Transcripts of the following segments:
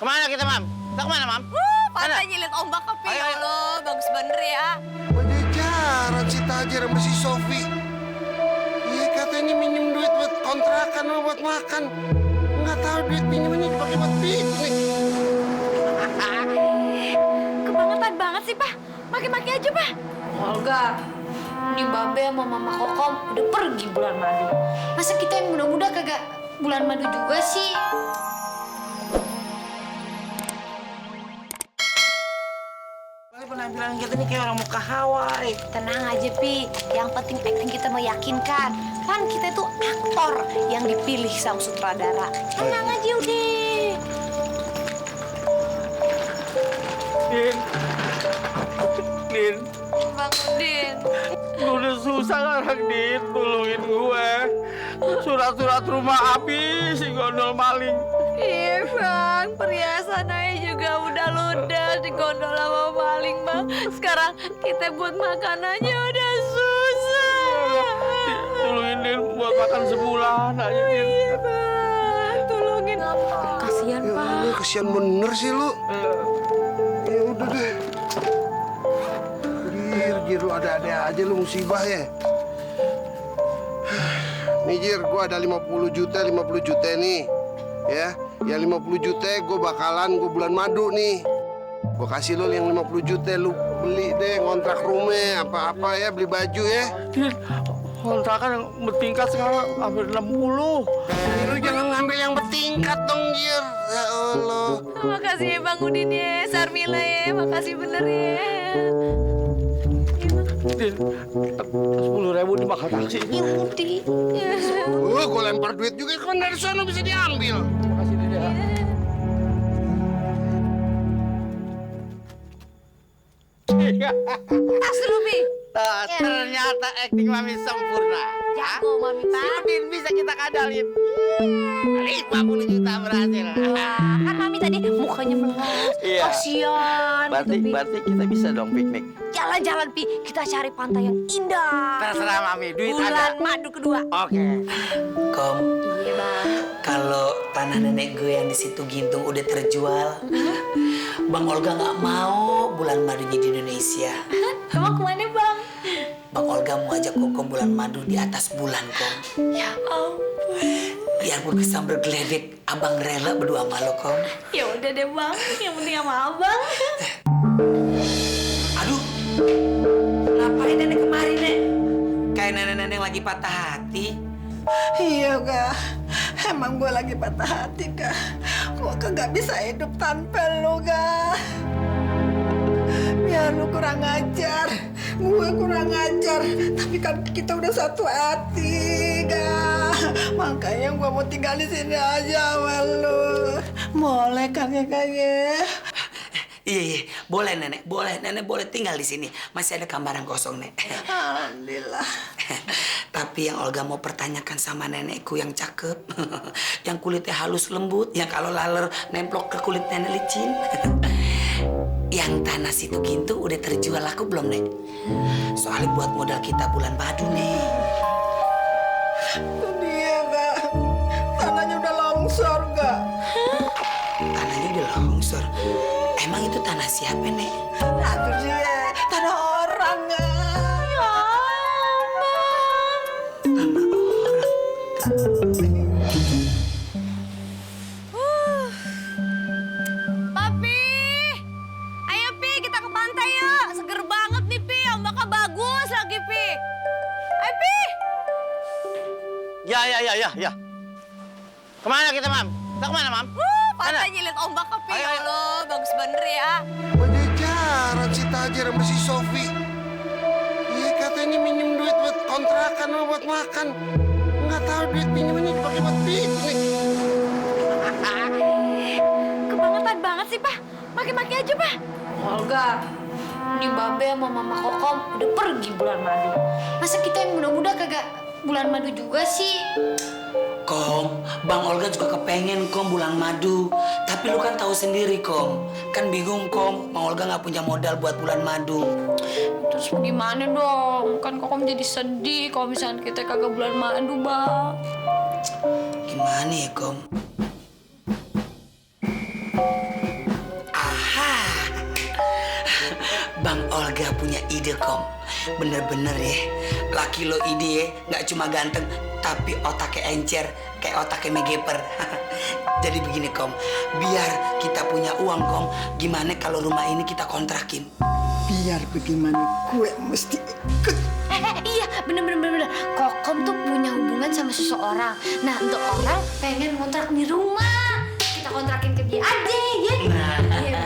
Kemana kita, Mam? Kita kemana, Mam? Pantai nyilit ombak ke Pi. Ya Allah, bagus bener ya. Pajajaran si Tajir sama si Sofi. Iya katanya minjem duit buat kontrakan sama buat makan. Nggak tahu duit pinjamannya dipakai buat piknik. Kebangetan banget sih, Pak. Maki-maki aja, Pak. Olga, ini Babe sama Mama Kokom udah pergi bulan madu. Masa kita yang muda-muda kagak bulan madu juga sih? Penampilan kita nih kayak orang mau ke Hawaii. Tenang aja, Pi. Yang penting acting kita meyakinkan. Kan kita itu aktor yang dipilih sama sutradara. Tenang aja udah. Din, Bang Udin. gue udah susah sekarang, Din. Tolongin gue. Surat-surat rumah habis, si gondol maling. Iya, Bang. Perhiasan aja juga udah ludes di gondol sama maling, Bang. Sekarang kita buat makanannya udah susah. Tolongin, Din, buat makan sebulan aja, Din. Iya, Bang. Tolongin. Kasihan, Ya Pak. Allah, kesian bener sih lu. Ya udah deh. Jir, lu ada-ada aja lu musibah ya. Nih Jir, gua ada 50 juta nih. Ya, yang 50 juta gue bakalan bulan madu nih. Gue kasih lo yang 50 juta, lu beli deh ngontrak rumah, apa-apa ya, beli baju ya. Din, kontrakan yang bertingkat sekarang hampir 60. Lu jangan ngambil yang bertingkat dong, Jir. Ya Allah. Makasih ya, Bang Udin ya. Sarmila ya. Makasih bener ya. Din, 10.000 dimakan taksi. Ya Udin. Gue lempar duit juga kan dari sana bisa diambil. Makasih, Din, ya. Asli, Pi. Ternyata acting Mami sempurna. Jago, Mami, Pak. Si Udin bisa kita kadalin. 50 juta berhasil. Wah, kan Mami tadi mukanya melas. Iya. Kasian. Berarti kita bisa dong piknik. Jalan-jalan, Pi. Kita cari pantai yang indah. Terserah Mami, duit Bulan ada. madu kedua. Oke. Kom, Iya, Bang. kalau tanah nenek gue yang di situ Gintung udah terjual, Bang Olga nggak mau bulan madunya di Indonesia. Emang kemana, Bang? Bang Olga mau ajak Kokom bulan madu di atas bulan, Kom. Ya ampun. Biarpun kesambar geledek, abang rela berdua sama lo, Kom. Ya udah deh, Bang. Yang penting sama Abang. Aduh, ngapain nenek kemari, Nek? Kayak nenek-nenek lagi patah hati. Iya, Kak. Emang gue lagi patah hati, Kak. Gue kagak bisa hidup tanpa lu, Kak. Biar lu kurang ajar, gue kurang ajar. Tapi kan kita udah satu hati, Kak. Makanya gue mau tinggal di sini aja sama lu. Boleh kan ya, Kak ya? Iya, boleh nenek, boleh. Nenek boleh tinggal di sini. Masih ada kamar yang kosong, Nek. Alhamdulillah. Tapi yang Olga mau pertanyakan sama nenekku yang cakep, yang kulitnya halus lembut, yang kalau laler nemplok ke kulit nenek licin. Yang tanah situ Gintu udah terjual laku belum, Nek? Soalnya buat modal kita bulan madu, Nek. Itu dia, Kak. Tanahnya udah longsor, Kak. Tanahnya udah longsor. Emang itu tanah siapa, Nek? Nah, itu dia. Tanah orang, Kak. Tanah orang. Papi. Ayo, Pi. Kita ke pantai yuk. Seger banget nih, Pi. Ombaknya bagus lagi, Pi. Ayo, Pi. Ya. Kemana kita, Mam? Kita kemana, Mam? Pantai nyilit ombak ke Pi. Ayo, Ya ayo. Allah, bagus bener ya. Pajajaran si Tajir sama si Sofi. Iya katanya minjem duit buat kontrakan sama buat makan. Nggak tahu duit pinjamannya dipakai buat piknik. Kebangetan banget sih, Pak. Maki-maki aja, Pak. Olga, ini Babe sama Mama Kokom udah pergi bulan madu. Masa kita yang muda-muda kagak bulan madu juga sih? Kom, Bang Olga juga kepengen Kom bulan madu. Tapi lu kan tahu sendiri Kom. Kan bingung Kom, Bang Olga nggak punya modal buat bulan madu. Terus gimana dong? Kan Kokom jadi sedih kalau misalnya kita kagak bulan madu, Bang. Gimana ya Kom? ide, Kom. Bener-bener ya. Laki lo ide ya, nggak cuma ganteng, tapi otaknya encer, kayak otaknya megeper. Jadi begini, Kom. Biar kita punya uang, Kom. Gimana kalau rumah ini kita kontrakin? Biar bagaimana gue mesti ikut. Iya, bener. Kokom tuh punya hubungan sama seseorang. Nah, untuk orang pengen kontrak di rumah, kita kontrakin ke dia aja, ya.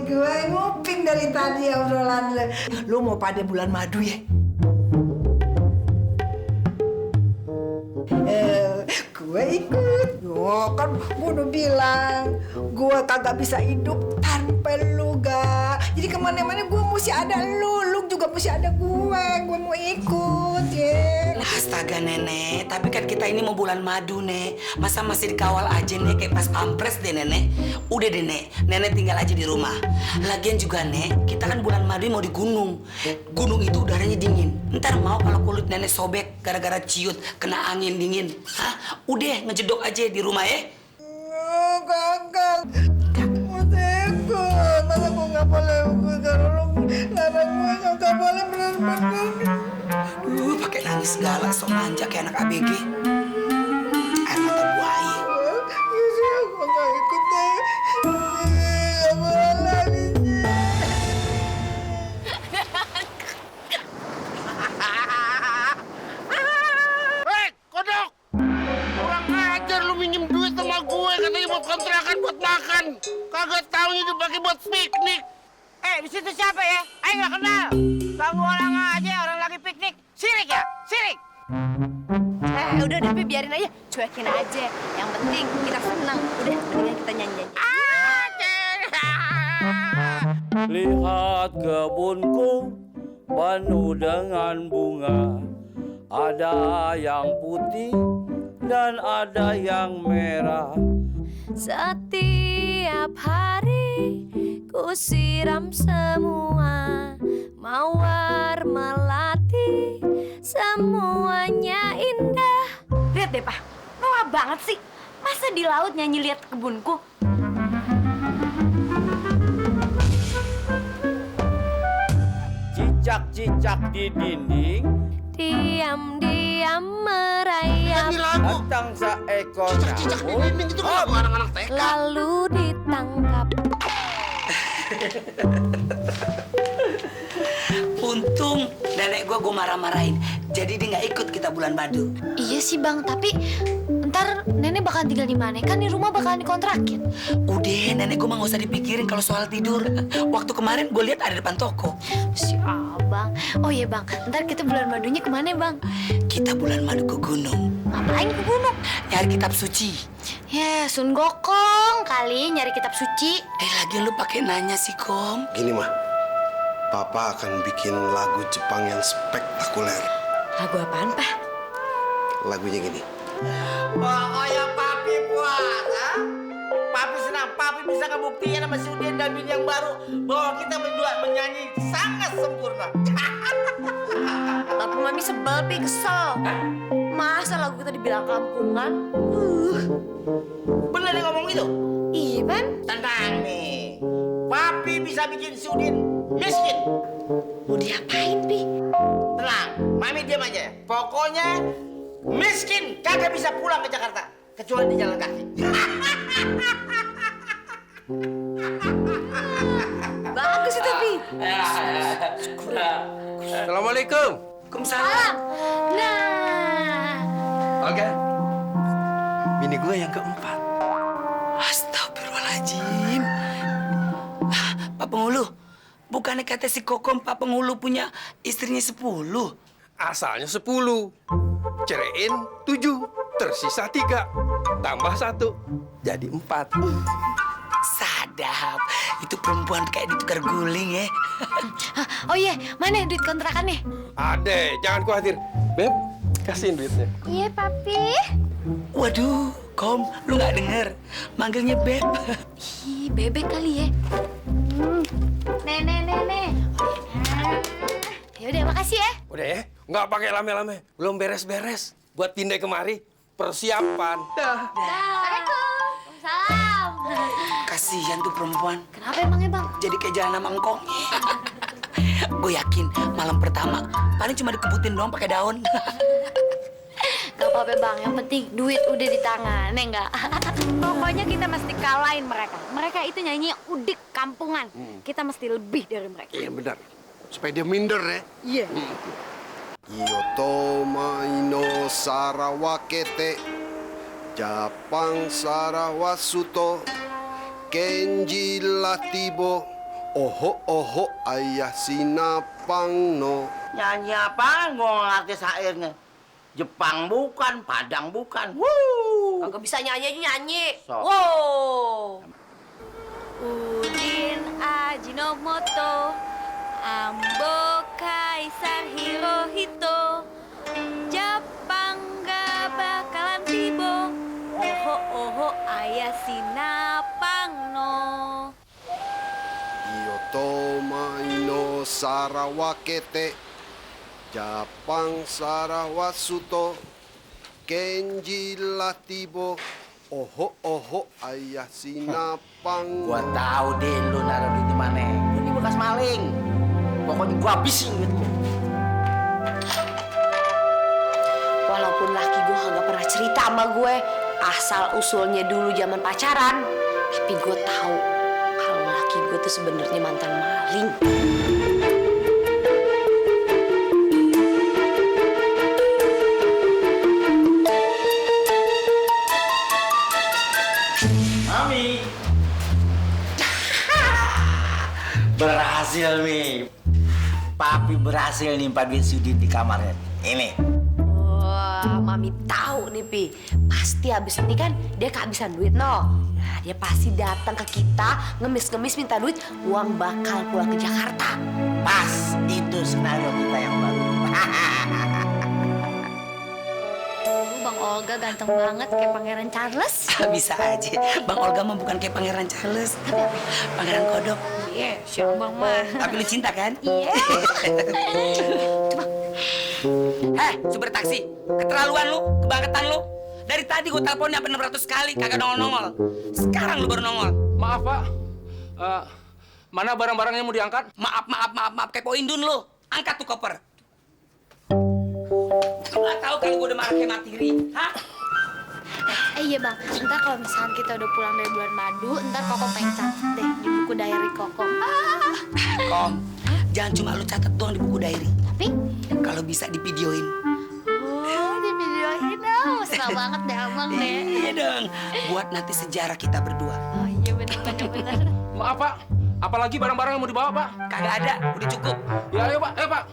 Gue nguping dari tadi obrolan lu. Lu mau pada bulan madu ya? Gue ikut. Yo, kan gue udah bilang gue kagak bisa hidup tanpa lu, ga. Jadi kemana-mana gue mesti ada lu juga mesti ada gue mau ikut ya. Astaga nenek, tapi kan kita ini mau bulan madu nek. Masa masih dikawal aja nek kayak pas pampres deh nenek. Udah deh nek, nenek tinggal aja di rumah. Lagian juga nek, kita kan bulan madu mau di gunung. Gunung itu udaranya dingin. Ntar mau kalau kulit nenek sobek gara-gara ciut kena angin dingin. Hah? Udah ngejedok aja di rumah ya. Gagal. Masa gue gak boleh ikut karena lu larang gue gak boleh bener-bener. Aduh, pakai nangis segala, sok manja kayak anak ABG. Air mata buaya. Gue gak ikut deh. Gak boleh lagi sih. Hei, kodok! Kurang ajar lu minjem duit sama gue, katanya buat kontrakan buat makan. Kagak taunya dipakai buat piknik. Di situ siapa ya? Ayo nggak kenal. Ganggu orang aja, orang lagi piknik. Sirik ya? Sirik. Udah deh, Pi, biarin aja. Cuekin aja. Yang penting kita senang. Udah, mendingan kita nyanyi-nyanyi. Lihat kebunku penuh dengan bunga. Ada yang putih dan ada yang merah. Setiap hari ku siram semua, mawar melati, semuanya indah. Lihat deh, Pak. Noah banget sih. Masa di laut nyanyi lihat kebunku? Cicak-cicak di dinding, Diam-diam merayap, datang seekor Cicak di dinding itu kan anak-anak TK. lalu ditangkap. Untung nenek gue marah-marahin. Jadi dia nggak ikut kita bulan madu. Iya sih, Bang. Tapi ntar nenek bakal tinggal di mana? Kan di rumah bakalan dikontrakin. Udah, nenek gue mah nggak usah dipikirin kalau soal tidur. Waktu kemarin gue lihat ada depan toko. Si Abang. Oh iya, Bang. Ntar kita bulan madunya kemana, Bang? Kita bulan madu ke gunung. Ngapain ke gunung? Nyari kitab suci. Ya, Sun Gokong kali nyari kitab suci. Lagian lu pakai nanya sih, Kom. Gini mah, Papa akan bikin lagu Jepang yang spektakuler. Lagu apaan, Pak? Lagunya gini. Pokoknya papi puas, ha? Papi senang, papi bisa ngebuktiin sama si Udin dan Bin yang baru bahwa kita berdua menyanyi sangat sempurna. Tapi Mami sebel, Pi, kesel. Masa lagu kita dibilang kampungan? Bener dia ngomong gitu? Iya, Pan. Tenang nih, papi bisa bikin si Udin miskin. Mau diapain, Pi? Tenang, Mami diam aja. Pokoknya miskin kagak bisa pulang ke Jakarta kecuali di jalan kaki. Bagus itu, Pi. Assalamualaikum. Waalaikumsalam. Nah, Oke. Bini gue yang keempat. Astagfirullahaladzim. Pak Penghulu, bukannya kata si Kokom Pak Penghulu punya istrinya 10? Asalnya 10, ceraiin 7, tersisa 3, tambah 1, jadi 4. Sadap, itu perempuan kayak ditukar guling ya. oh iya, mana duit kontrakannya? Ade, jangan khawatir. Beb, kasihin duitnya. Iya, Papi. Waduh, Kom, lu nggak denger? Manggilnya Beb. Ih, bebek kali ya. Nenek. Yaudah, makasih ya. Udah ya, nggak pakai lame-lame. Belum beres-beres. Buat pindah kemari, persiapan. Dah. Assalamualaikum. Salam. Kasihan tuh perempuan. Kenapa emangnya, Bang? Jadi kayak jalan sama engkong. Gue yakin malam pertama paling cuma dikebutin doang pakai daun. Gak apa-apa bang, yang penting duit udah di tangan, ya enggak? Pokoknya kita mesti kalahin mereka. Mereka itu nyanyi udik kampungan. Kita mesti lebih dari mereka. Iya benar. Supaya dia minder ya. Iya. Kyoto maino sarawakete Japang sarawasuto Kenji latibo Oho oho ayah sinapang no. Nyanyi apa? Gue nggak ngerti syairnya. Jepang bukan, Padang bukan. Wuh. Kagak bisa nyanyi. So. Wow. Udin Ajinomoto, Ambo Kaisar Hirohito, Jepang gak bakalan tibo. Oho oho ayah sinapang no. Kyoto maino sarawakete Japang sarawasuto Kenji latibo Oho oho ayah sinapang. Gua tahu deh lu naruh duit di mana. Lu ini bekas maling. Pokoknya gua habisin duit lu. Walaupun laki gue kagak pernah cerita sama gue asal usulnya dulu zaman pacaran, tapi gue tahu kalau laki gue tuh sebenarnya mantan maling. Mami. Berhasil nih. Papi berhasil nimpa duit Sudin di kamarnya. Ini. Wah, Mami tahu nih Pi, pasti abis ini kan dia kehabisan duit no. Nah, dia pasti datang ke kita ngemis-ngemis minta duit, uang bakal pulang ke Jakarta. Pas itu skenario kita yang baru. Bang Olga ganteng banget kayak Pangeran Charles. Bisa aja. Bang Olga mah bukan kayak Pangeran Charles, tapi Pangeran Kodok. Iya, siapa bang mah. Tapi lu cinta kan? Iya. Supir taksi, keterlaluan lu, kebangetan lu. Dari tadi gue telepon sampai 600 kali kagak nongol-nongol. Sekarang lu baru nongol. Maaf, Pak. Mana barang-barangnya mau diangkat? Maaf, kepoin dun lu. Angkat tuh koper. Lu nggak tahu kalau gue udah marah kayak matiri, hah? Iya bang, ntar kalau misalkan kita udah pulang dari bulan madu, ntar Koko pengen catat deh di buku diary Koko. Kom, jangan cuma lu catat doang di buku diary. Tapi, Kalau bisa divideoin. oh di videoin dong, senang banget deh abang deh. Iya dong, buat nanti sejarah kita berdua. Oh iya bener. Maaf, Pak. Apalagi barang-barang yang mau dibawa, Pak? Kagak ada, udah cukup. Ya, ayo, Pak. Ayo, Pak.